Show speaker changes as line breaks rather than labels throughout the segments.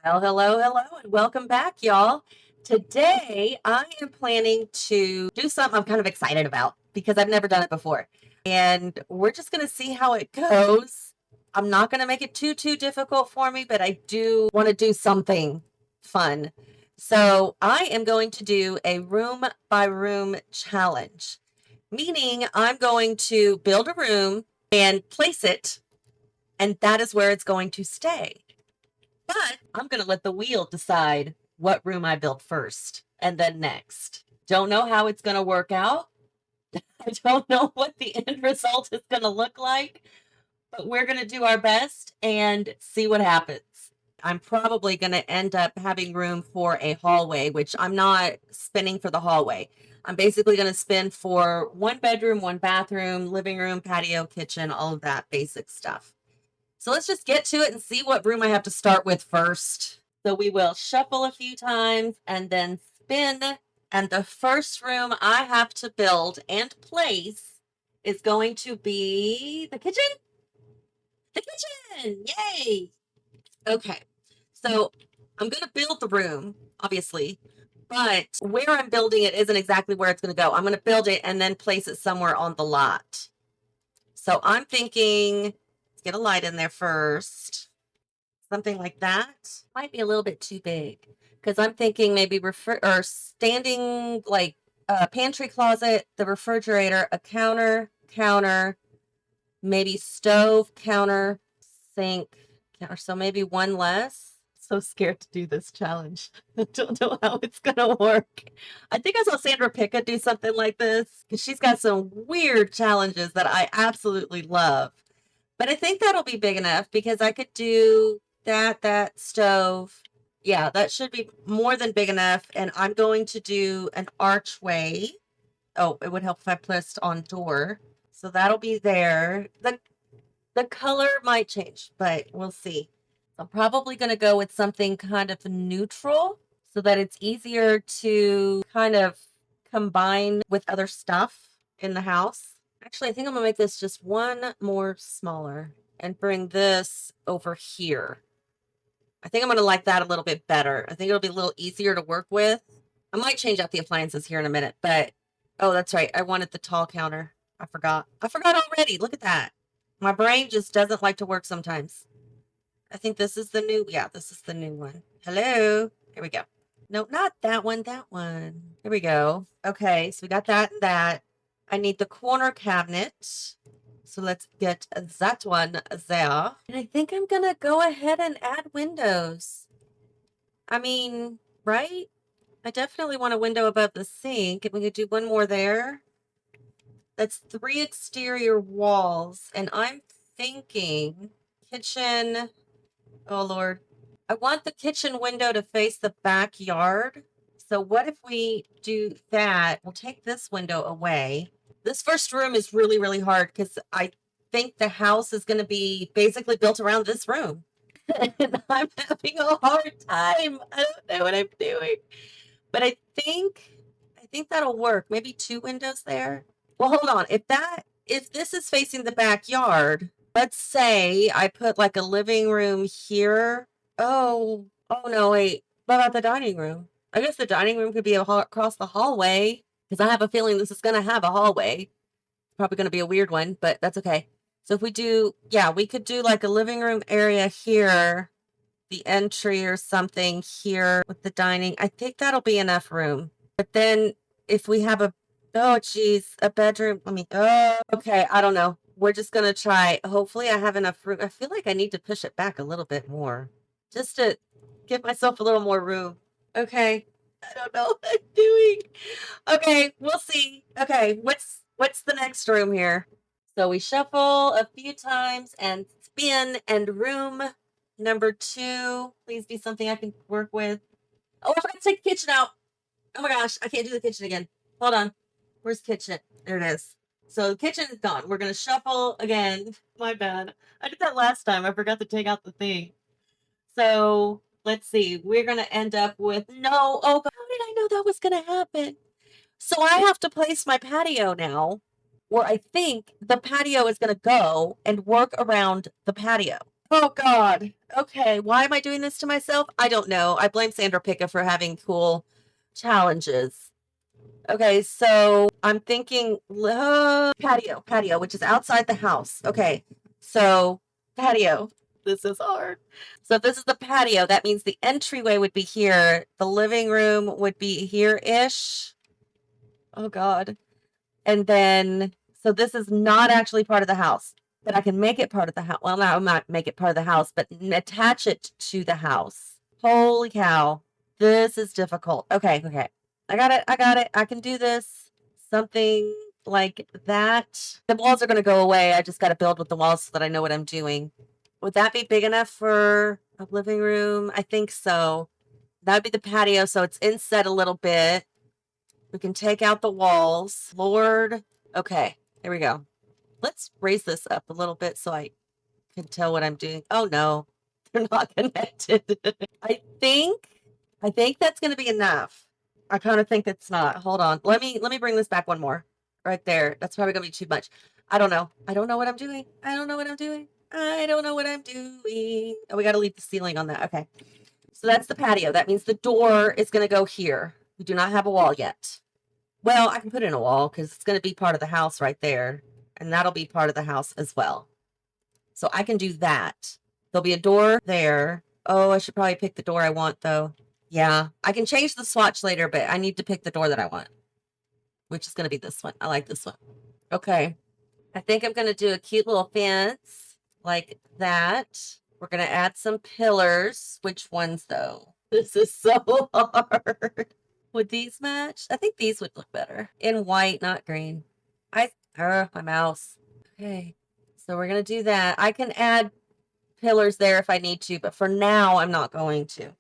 Well, hello, and welcome back, y'all. Today, I am planning to do something I'm kind of excited about because I've never done it before. And we're just going to see how it goes. I'm not going to make it too difficult for me, but I do want to do something fun. So, I am going to do a room by room challenge, meaning I'm going to build a room and place it, and that is where it's going to stay. But I'm going to let the wheel decide what room I build first and then next. Don't know how it's going to work out. I don't know what the end result is going to look like, but we're going to do our best and see what happens. I'm probably going to end up having room for a hallway, which I'm not spinning for the hallway. I'm basically going to spin for one bedroom, one bathroom, living room, patio, kitchen, all of that basic stuff. So let's just get to it and see what room I have to start with first. So we will shuffle a few times and then spin. And the first room I have to build and place is going to be the kitchen. The kitchen! Yay! Okay. So I'm going to build the room, obviously, but where I'm building it isn't exactly where it's going to go. I'm going to build it and then place it somewhere on the lot. So I'm thinking, let's get a light in there first. Something like that might be a little bit too big because I'm thinking maybe or standing like a pantry closet, the refrigerator, a counter, maybe stove, counter, sink, counter. So maybe one less. So scared to do this challenge. I don't know how it's gonna work. I think I saw Sandra Pickett do something like this because she's got some weird challenges that I absolutely love. But I think that'll be big enough because I could do that stove. Yeah, that should be more than big enough. And I'm going to do an archway. Oh, it would help if I placed on door. So that'll be there. The color might change, but we'll see. I'm probably going to go with something kind of neutral so that it's easier to kind of combine with other stuff in the house. Actually, I think I'm gonna make this just one more smaller and bring this over here. I think I'm gonna like that a little bit better. I think it'll be a little easier to work with. I might change out the appliances here in a minute, but oh, that's right. I wanted the tall counter. I forgot. I forgot already. Look at that. My brain just doesn't like to work sometimes. I think this is the new, yeah, this is the new one. Hello. Here we go. No, not that one, that one. Here we go. Okay, so we got that and that. I need the corner cabinet. So let's get that one there. And I think I'm gonna go ahead and add windows. I mean, right? I definitely want a window above the sink. And we could do one more there. That's 3 exterior walls. And I'm thinking kitchen. Oh, Lord. I want the kitchen window to face the backyard. So what if we do that? We'll take this window away. This first room is really hard because I think the house is going to be basically built around this room. And I'm having a hard time. I don't know what I'm doing. But I think that'll work. Maybe 2 windows there. Well, hold on. If this is facing the backyard, let's say I put like a living room here. Oh no, wait. What about the dining room? I guess the dining room could be across the hallway because I have a feeling this is going to have a hallway. Probably going to be a weird one, but that's okay. So if we do, yeah, we could do like a living room area here, the entry or something here with the dining. I think that'll be enough room. But then if we have oh geez, a bedroom. Okay, I don't know. We're just gonna try. Hopefully I have enough room. I feel like I need to push it back a little bit more just to give myself a little more room. Okay. I don't know what I'm doing. Okay, we'll see. Okay, what's the next room here? So we shuffle a few times and spin, and room number 2. Please be something I can work with. Oh, I forgot to take the kitchen out. Oh my gosh, I can't do the kitchen again. Hold on. Where's the kitchen? There it is. So the kitchen is gone. We're gonna shuffle again. My bad. I did that last time. I forgot to take out the thing. So let's see. We're gonna end up with no. Oh, how did I know that was gonna happen? So I have to place my patio now, or I think the patio is gonna go and work around the patio. Oh God. Okay, why am I doing this to myself? I don't know. I blame Sandra Pica for having cool challenges. Okay, so I'm thinking patio, which is outside the house. Okay, so patio. This is hard. So if this is the patio, that means the entryway would be here. The living room would be here-ish. Oh God. And then, so this is not actually part of the house, but I can make it part of the house. Well, no, not make it part of the house, but attach it to the house. Holy cow. This is difficult. Okay, okay. I got it. I got it. I can do this. Something like that. The walls are going to go away. I just got to build with the walls so that I know what I'm doing. Would that be big enough for a living room? I think so. That would be the patio, so it's inset a little bit. We can take out the walls. Lord. Okay, here we go. Let's raise this up a little bit so I can tell what I'm doing. Oh no, they're not connected. I think that's going to be enough. I kind of think it's not. Hold on. Let me bring this back one more. Right there. That's probably going to be too much. I don't know. I don't know what I'm doing. I don't know what I'm doing. I don't know what I'm doing. Oh, we got to leave the ceiling on that. Okay. So that's the patio. That means the door is going to go here. We do not have a wall yet. Well, I can put in a wall because it's going to be part of the house right there. And that'll be part of the house as well. So I can do that. There'll be a door there. Oh, I should probably pick the door I want though. Yeah, I can change the swatch later, but I need to pick the door that I want, which is going to be this one. I like this one. Okay. I think I'm going to do a cute little fence like that. We're going to add some pillars. Which ones though? This is so hard. Would these match? I think these would look better in white, not green. My mouse. Okay. So we're going to do that. I can add pillars there if I need to, but for now I'm not going to.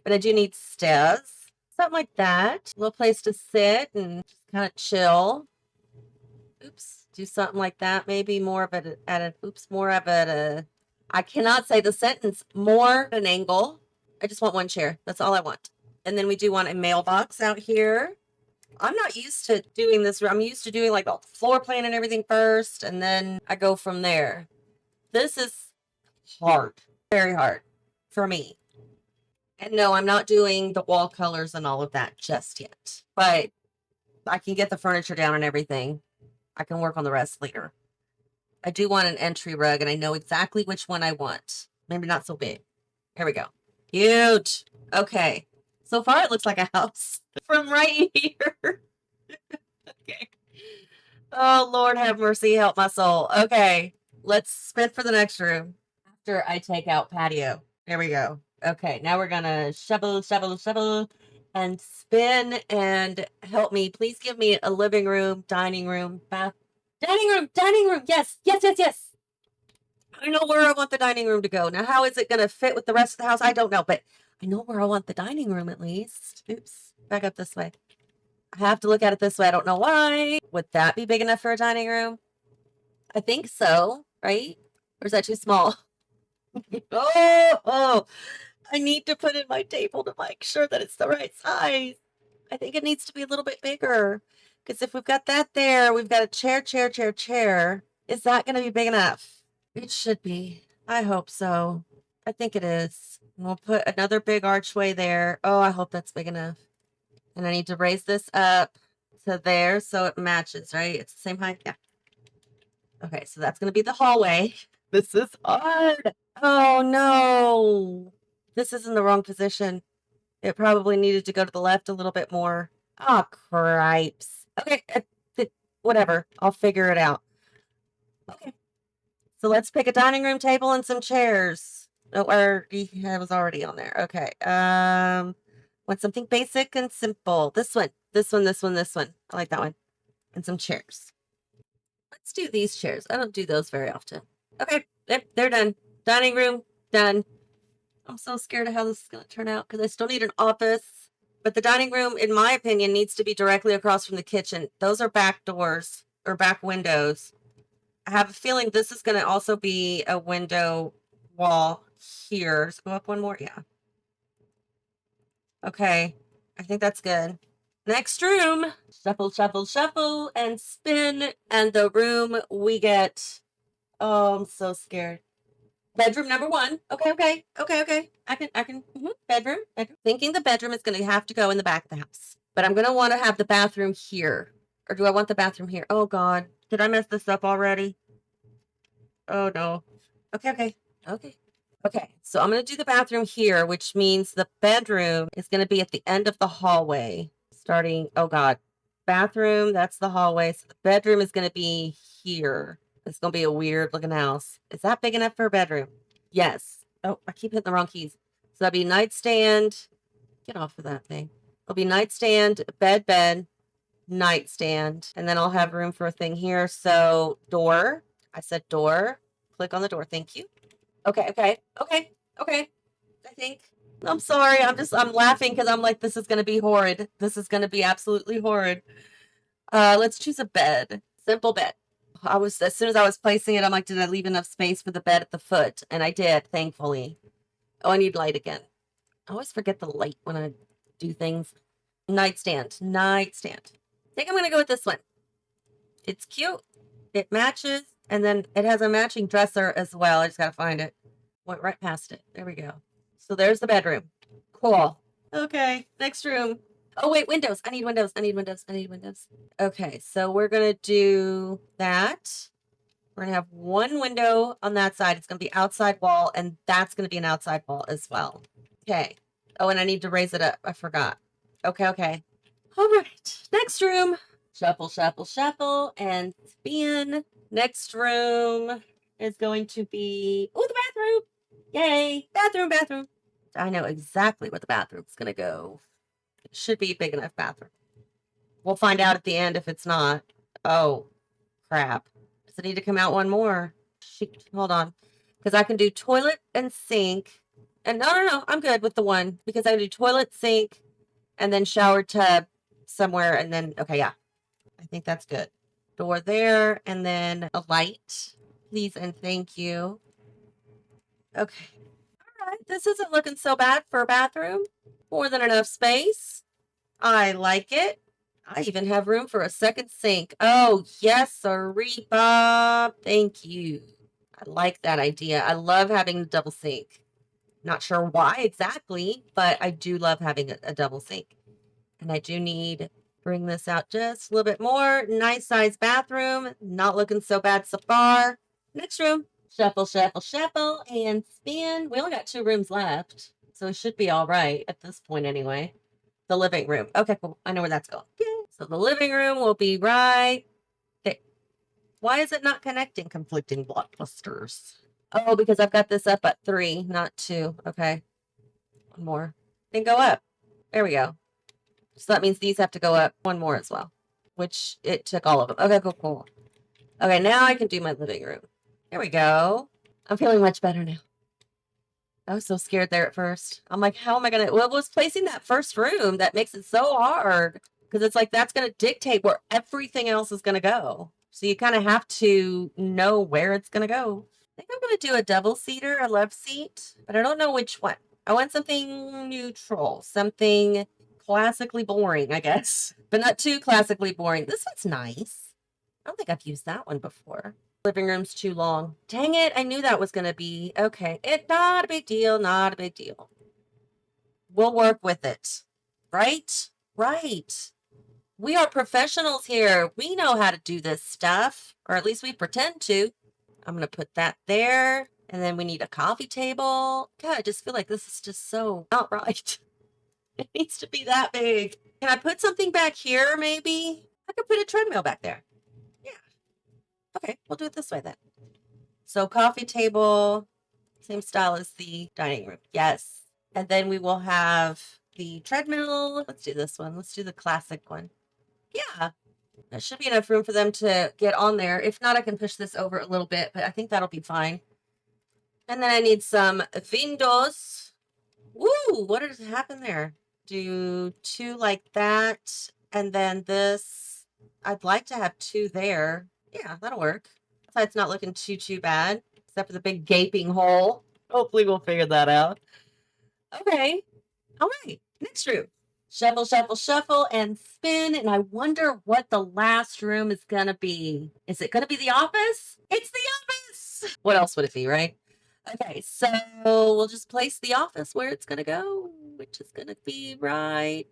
But I do need steps. Something like that. A little place to sit and just kind of chill. Oops. Do something like that. Maybe more of it at a more of it I cannot say the sentence. More at an angle. I just want one chair. That's all I want. And then we do want a mailbox out here. I'm not used to doing this. I'm used to doing like the floor plan and everything first, and then I go from there. This is hard, very hard for me. And no, I'm not doing the wall colors and all of that just yet, but I can get the furniture down and everything. I can work on the rest later. I do want an entry rug, and I know exactly which one I want. Maybe not so big. Here we go. Huge. Okay. So far, it looks like a house from right here. Okay. Oh, Lord have mercy, help my soul. Okay, let's sprint for the next room after I take out patio. There we go. Okay, now we're gonna shovel, shovel, shovel, and spin and help me. Please give me a living room, dining room, bath, dining room. Yes, yes, yes, yes. I know where I want the dining room to go. Now, how is it gonna fit with the rest of the house? I don't know, but I know where I want the dining room at least. Oops, back up this way. I have to look at it this way. I don't know why. Would that be big enough for a dining room? I think so, right? Or is that too small? Oh, I need to put in my table to make sure that it's the right size. I think it needs to be a little bit bigger. Because if we've got that there, we've got a chair, chair, chair, chair. Is that going to be big enough? It should be. I hope so. I think it is. And we'll put another big archway there. Oh, I hope that's big enough. And I need to raise this up to there so it matches, right? It's the same height. Yeah. Okay, so that's going to be the hallway. This is hard. Oh, no. This is in the wrong position. It probably needed to go to the left a little bit more. Oh, cripes. Okay, whatever. I'll figure it out. Okay. So let's pick a dining room table and some chairs. Oh, or I was already on there. Okay. Want something basic and simple. This one. This one, this one, this one. I like that one. And some chairs. Let's do these chairs. I don't do those very often. Okay, they're done. Dining room, done. I'm so scared of how this is going to turn out because I still need an office. But the dining room, in my opinion, needs to be directly across from the kitchen. Those are back doors or back windows. I have a feeling this is going to also be a window wall here. Let's go up one more. Yeah. Okay, I think that's good. Next room. Shuffle, shuffle, shuffle, and spin. And the room we get. Oh, I'm so scared. Bedroom number one. Okay. Bedroom. Thinking the bedroom is going to have to go in the back of the house. But I'm going to want to have the bathroom here. Or do I want the bathroom here? Oh, God. Did I mess this up already? Oh, no. Okay. Okay, so I'm going to do the bathroom here, which means the bedroom is going to be at the end of the hallway. Starting, oh, God. Bathroom, that's the hallway. So the bedroom is going to be here. It's going to be a weird looking house. Is that big enough for a bedroom? Yes. Oh, I keep hitting the wrong keys. So that'll be nightstand. Get off of that thing. It'll be nightstand, bed, nightstand. And then I'll have room for a thing here. So door. I said door. Click on the door. Thank you. Okay. I think. I'm sorry. I'm laughing because I'm like, this is going to be horrid. This is going to be absolutely horrid. Let's choose a bed. Simple bed. As soon as I was placing it, I'm like, did I leave enough space for the bed at the foot? And I did, thankfully. Oh, I need light again. I always forget the light when I do things. Nightstand. I think I'm going to go with this one. It's cute. It matches. And then it has a matching dresser as well. I just got to find it. Went right past it. There we go. So there's the bedroom. Cool. Okay. Next room. Oh, wait. Windows. I need windows. Okay. So we're going to do that. We're going to have one window on that side. It's going to be outside wall. And that's going to be an outside wall as well. Okay. Oh, and I need to raise it up. I forgot. Okay. All right. Next room. Shuffle, and spin. Next room is going to be, oh, the bathroom. Yay. Bathroom. I know exactly where the bathroom's going to go. It should be a big enough bathroom. We'll find out at the end if it's not. Oh, crap. Does it need to come out one more? Hold on. Because I can do toilet and sink. And no. I'm good with the one. Because I can do toilet, sink, and then shower tub somewhere. And then, okay, yeah. I think that's good. Door there. And then a light. Please and thank you. Okay. All right. This isn't looking so bad for a bathroom. More than enough space. I like it. I even have room for a second sink. Oh, yes, sirree, Bob. Thank you. I like that idea. I love having a double sink. Not sure why exactly, but I do love having a double sink. And I do need, bring this out just a little bit more. Nice size bathroom. Not looking so bad so far. Next room. Shuffle, and spin. We only got 2 rooms left, so it should be all right at this point anyway. The living room. Okay, cool. I know where that's going. So the living room will be right there. Why is it not connecting? Conflicting blockbusters. Oh, because I've got this up at 3, not 2. Okay. One more. Then go up. There we go. So that means these have to go up one more as well, which it took all of them. Okay, cool. Okay, now I can do my living room. There we go. I'm feeling much better now. I was so scared there at first. I'm like, how am I going to? Well, it was placing that first room that makes it so hard because it's like that's going to dictate where everything else is going to go. So you kind of have to know where it's going to go. I think I'm going to do a double seater, a love seat, but I don't know which one. I want something neutral, something classically boring, I guess, but not too classically boring. This one's nice. I don't think I've used that one before. Living room's too long. Dang it, I knew that was going to be. Okay, not a big deal, We'll work with it. Right? We are professionals here. We know how to do this stuff, or at least we pretend to. I'm going to put that there. And then we need a coffee table. God, I just feel like this is just so not right. It needs to be that big. Can I put something back here, maybe? I could put a treadmill back there. Yeah. Okay, we'll do it this way then. So coffee table, same style as the dining room. Yes. And then we will have the treadmill. Let's do this one. Let's do the classic one. Yeah. There should be enough room for them to get on there. If not, I can push this over a little bit, but I think that'll be fine. And then I need some windows. Woo! What did happen there? Do 2 like that. And then this. I'd like to have 2 there. Yeah, that'll work. So it's not looking too bad, except for the big gaping hole. Hopefully we'll figure that out. Okay. All right. Next room. Shuffle, and spin. And I wonder what the last room is going to be. Is it going to be the office? It's the office. What else would it be, right? Okay, so we'll just place the office where it's gonna go, which is gonna be right.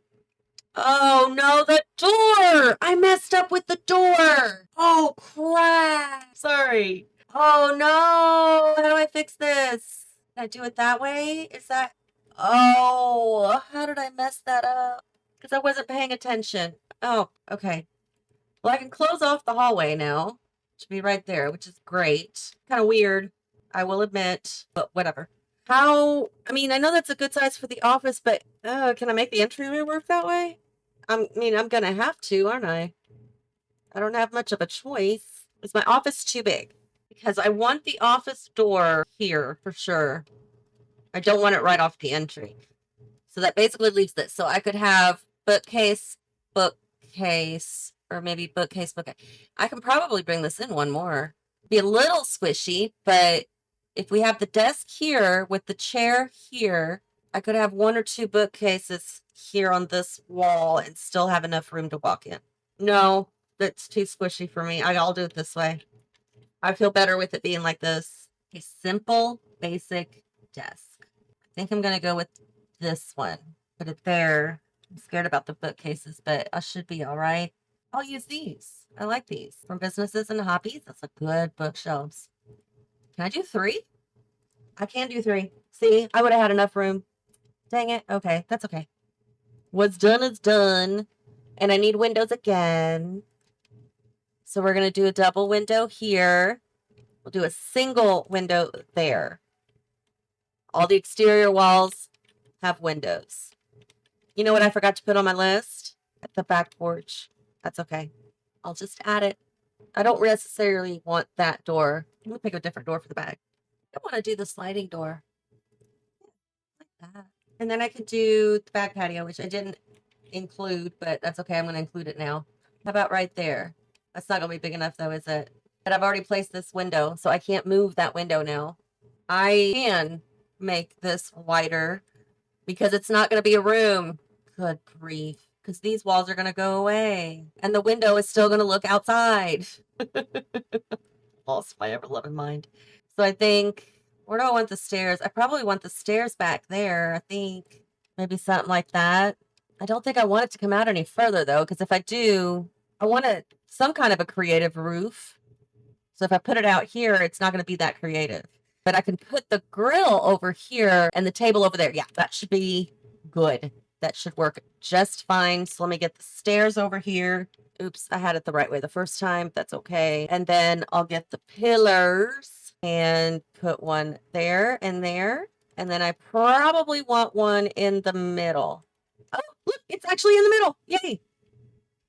Oh no, the door! I messed up with the door. Oh crap. Sorry. Oh no, how do I fix this? Can I do it that way? Is that, oh, how did I mess that up? Because I wasn't paying attention. Oh, okay. Well, I can close off the hallway now. Should be right there, which is great. Kind of weird, I will admit, but whatever. How, I mean, I know that's a good size for the office, but can I make the entryway work that way? I mean, I'm gonna have to, aren't I? I don't have much of a choice. Is my office too big? Because I want the office door here for sure. I don't want it right off the entry. So that basically leaves this. So I could have bookcase, bookcase, or maybe bookcase, bookcase. I can probably bring this in one more. Be a little squishy, but if we have the desk here with the chair here, I could have one or two bookcases here on this wall and still have enough room to walk in. No, that's too squishy for me. I'll do it this way. I feel better with it being like this. A simple, basic desk. I think I'm going to go with this one. Put it there. I'm scared about the bookcases, but I should be all right. I'll use these. I like these. From Businesses and Hobbies. That's a good bookshelves. Can I do 3? I can do 3. See, I would have had enough room. Dang it. Okay, that's okay. What's done is done. And I need windows again. So we're going to do a double window here. We'll do a single window there. All the exterior walls have windows. You know what I forgot to put on my list? At the back porch. That's okay. I'll just add it. I don't necessarily want that door. Let me pick a different door for the back. I want to do the sliding door. Like that. And then I could do the back patio, which I didn't include, but that's okay. I'm going to include it now. How about right there? That's not going to be big enough though, is it? But I've already placed this window, so I can't move that window now. I can make this wider because it's not going to be a room. Good grief. Because these walls are going to go away. And the window is still going to look outside. Lost my ever-loving mind. So I think, where do I want the stairs? I probably want the stairs back there. I think maybe something like that. I don't think I want it to come out any further, though, because if I do, I want some kind of a creative roof. So if I put it out here, it's not going to be that creative. But I can put the grill over here and the table over there. Yeah, that should be good. That should work just fine. So let me get the stairs over here. Oops, I had it the right way the first time. That's okay. And then I'll get the pillars and put one there and there. And then I probably want one in the middle. Oh, look, it's actually in the middle. Yay.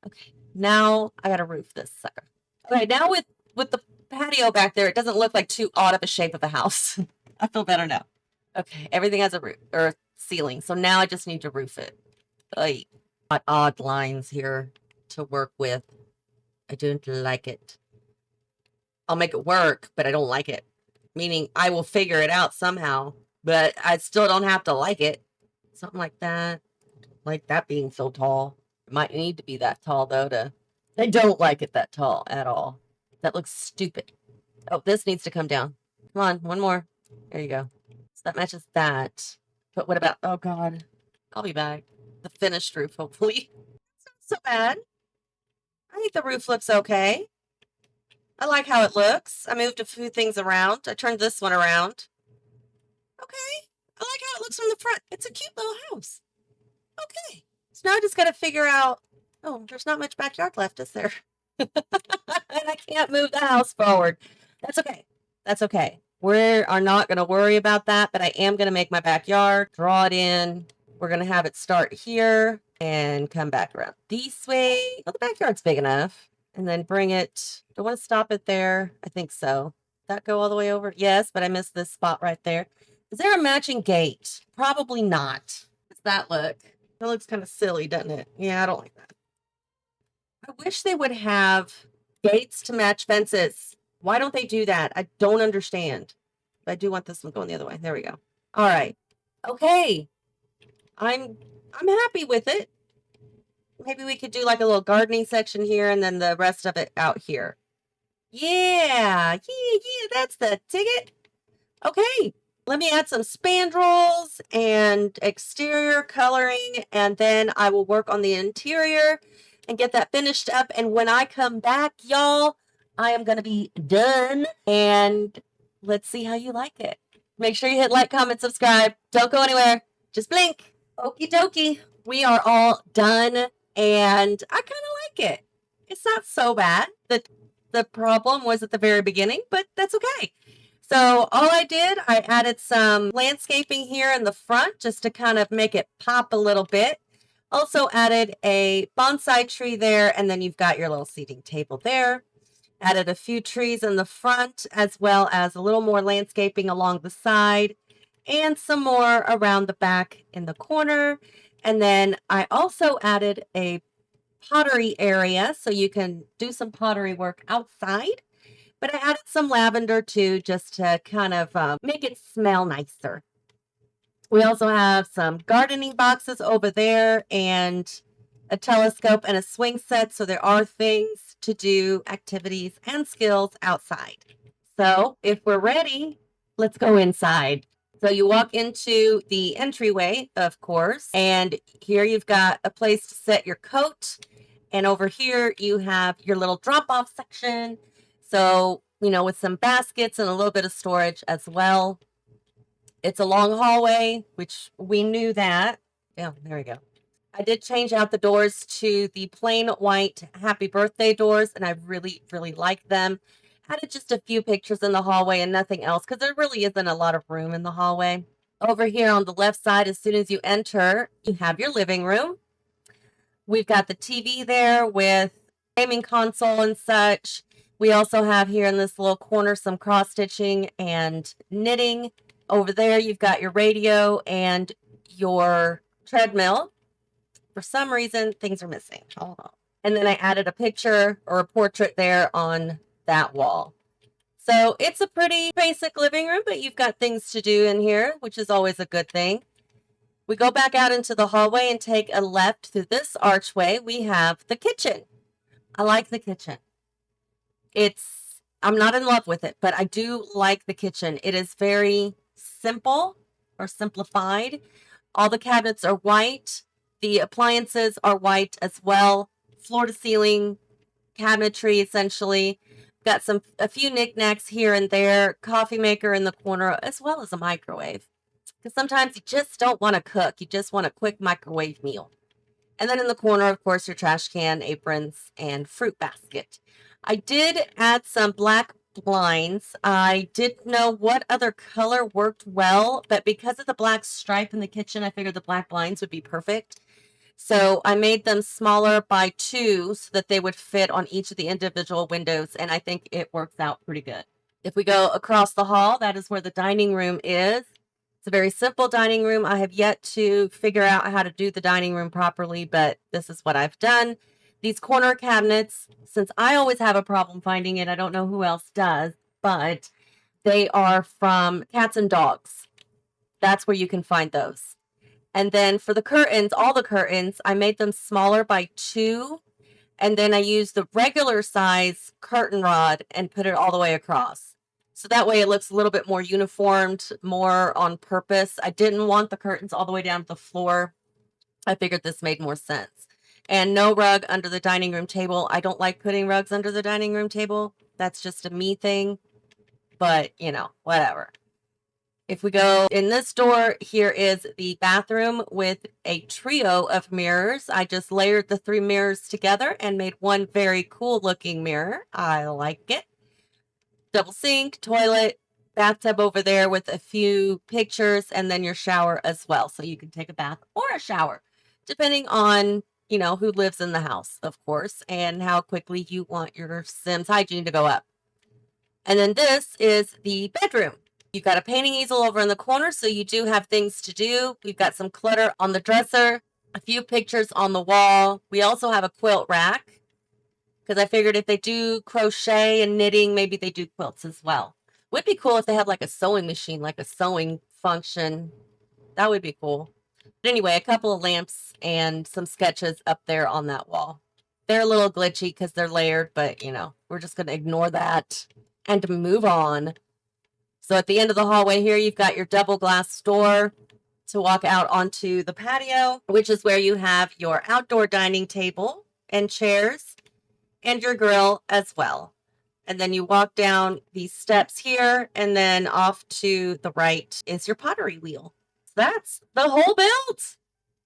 Okay, now I got to roof this sucker. Okay, now with the patio back there, it doesn't look like too odd of a shape of a house. I feel better now. Okay, everything has a roof or ceiling, so now I just need to roof it. Like, odd lines here to work with. I don't like it. I'll make it work, but I don't like it. Meaning I will figure it out somehow, but I still don't have to like it. Something like that. Like that being so tall. It might need to be that tall though to. I don't like it that tall at all. That looks stupid. Oh, this needs to come down. Come on, one more. There you go. So that matches that. But what about, oh God, I'll be back. The finished roof, hopefully. It's not so bad. I think the roof looks okay. I like how it looks. I moved a few things around. I turned this one around. Okay. I like how it looks from the front. It's a cute little house. Okay. So now I just got to figure out, oh, there's not much backyard left, is there? And I can't move the house forward. That's okay. That's okay. We are not going to worry about that, but I am going to make my backyard, draw it in. We're going to have it start here and come back around this way. Well, the backyard's big enough. And then bring it. Do I want to stop it there? I think so. That go all the way over? Yes, but I missed this spot right there. Is there a matching gate? Probably not. How does that look? That looks kind of silly, doesn't it? Yeah, I don't like that. I wish they would have gates to match fences. Why don't they do that? I don't understand. But I do want this one going the other way. There we go. All right. Okay. I'm happy with it. Maybe we could do like a little gardening section here and then the rest of it out here. Yeah, that's the ticket. Okay, let me add some spandrels and exterior coloring, and then I will work on the interior and get that finished up. And when I come back, y'all, I am going to be done. And let's see how you like it. Make sure you hit like, comment, subscribe. Don't go anywhere. Just blink. Okie dokie. We are all done, and I kind of like it. It's not so bad. The problem was at the very beginning, but that's okay. So all I did, I added some landscaping here in the front just to kind of make it pop a little bit. Also added a bonsai tree there, and then you've got your little seating table there. Added a few trees in the front, as well as a little more landscaping along the side, and some more around the back in the corner. And then I also added a pottery area, so you can do some pottery work outside. But I added some lavender too, just to kind of make it smell nicer. We also have some gardening boxes over there and a telescope and a swing set. So there are things to do, activities and skills outside. So if we're ready, let's go inside. So you walk into the entryway, of course, and here you've got a place to set your coat. And over here you have your little drop-off section. So, with some baskets and a little bit of storage as well. It's a long hallway, which we knew that. Yeah, there we go. I did change out the doors to the plain white happy birthday doors, and I really, really like them. Added just a few pictures in the hallway and nothing else because there really isn't a lot of room in the hallway. Over here on the left side, as soon as you enter, you have your living room. We've got the TV there with gaming console and such. We also have here in this little corner some cross stitching and knitting. Over there, you've got your radio and your treadmill. For some reason, things are missing. Hold on. And then I added a picture or a portrait there on that wall. So it's a pretty basic living room, but you've got things to do in here, which is always a good thing. We go back out into the hallway and take a left through this archway. We have the kitchen. I like the kitchen. I'm not in love with it, but I do like the kitchen. It is very simple or simplified. All the cabinets are white. The appliances are white as well. Floor to ceiling cabinetry, essentially. Got a few knickknacks here and there. Coffee maker in the corner, as well as a microwave. Because sometimes you just don't want to cook. You just want a quick microwave meal. And then in the corner, of course, your trash can, aprons, and fruit basket. I did add some black blinds. I didn't know what other color worked well, but because of the black stripe in the kitchen, I figured the black blinds would be perfect. So I made them smaller by 2 so that they would fit on each of the individual windows, and I think it works out pretty good. If we go across the hall, that is where the dining room is. It's a very simple dining room. I have yet to figure out how to do the dining room properly, but this is what I've done. These corner cabinets, since I always have a problem finding it, I don't know who else does, but they are from cats and dogs. That's where you can find those. And then for the curtains, all the curtains, I made them smaller by 2. And then I used the regular size curtain rod and put it all the way across. So that way it looks a little bit more uniformed, more on purpose. I didn't want the curtains all the way down to the floor. I figured this made more sense. And no rug under the dining room table. I don't like putting rugs under the dining room table. That's just a me thing. But, whatever. If we go in this door, here is the bathroom with a trio of mirrors. I just layered the 3 mirrors together and made one very cool looking mirror. I like it. Double sink, toilet, bathtub over there with a few pictures, and then your shower as well. So you can take a bath or a shower, depending on, who lives in the house, of course, and how quickly you want your Sims hygiene to go up. And then this is the bedroom. You've got a painting easel over in the corner, so you do have things to do. We've got some clutter on the dresser, a few pictures on the wall. We also have a quilt rack, because I figured if they do crochet and knitting, maybe they do quilts as well. Would be cool if they had like a sewing machine, like a sewing function. That would be cool. But anyway, a couple of lamps and some sketches up there on that wall. They're a little glitchy because they're layered, but we're just going to ignore that and move on. So at the end of the hallway here, you've got your double glass door to walk out onto the patio, which is where you have your outdoor dining table and chairs and your grill as well. And then you walk down these steps here, and then off to the right is your pottery wheel. So that's the whole build.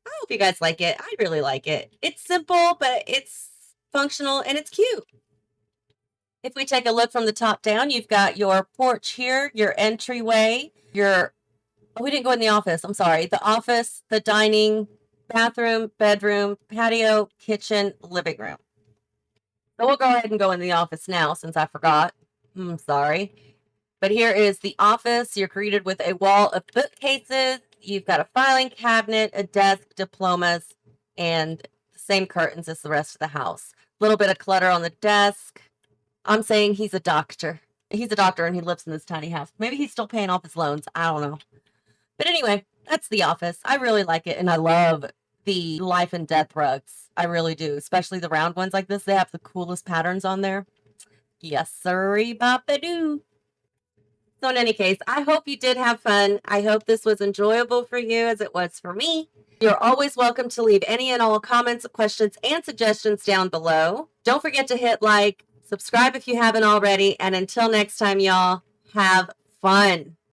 I hope you guys like it. I really like it. It's simple, but it's functional and it's cute. If we take a look from the top down, you've got your porch here, your entryway, we didn't go in the office. I'm sorry. The office, the dining, bathroom, bedroom, patio, kitchen, living room. So we'll go ahead and go in the office now since I forgot. I'm sorry. But here is the office. You're greeted with a wall of bookcases. You've got a filing cabinet, a desk, diplomas, and the same curtains as the rest of the house. A little bit of clutter on the desk. I'm saying he's a doctor. He's a doctor and he lives in this tiny house. Maybe he's still paying off his loans. I don't know. But anyway, that's the office. I really like it, and I love the life and death rugs. I really do, especially the round ones like this. They have the coolest patterns on there. Yes, sirree, bop-a-doo. So in any case, I hope you did have fun. I hope this was enjoyable for you as it was for me. You're always welcome to leave any and all comments, questions, and suggestions down below. Don't forget to hit like, subscribe if you haven't already, and until next time, y'all, have fun.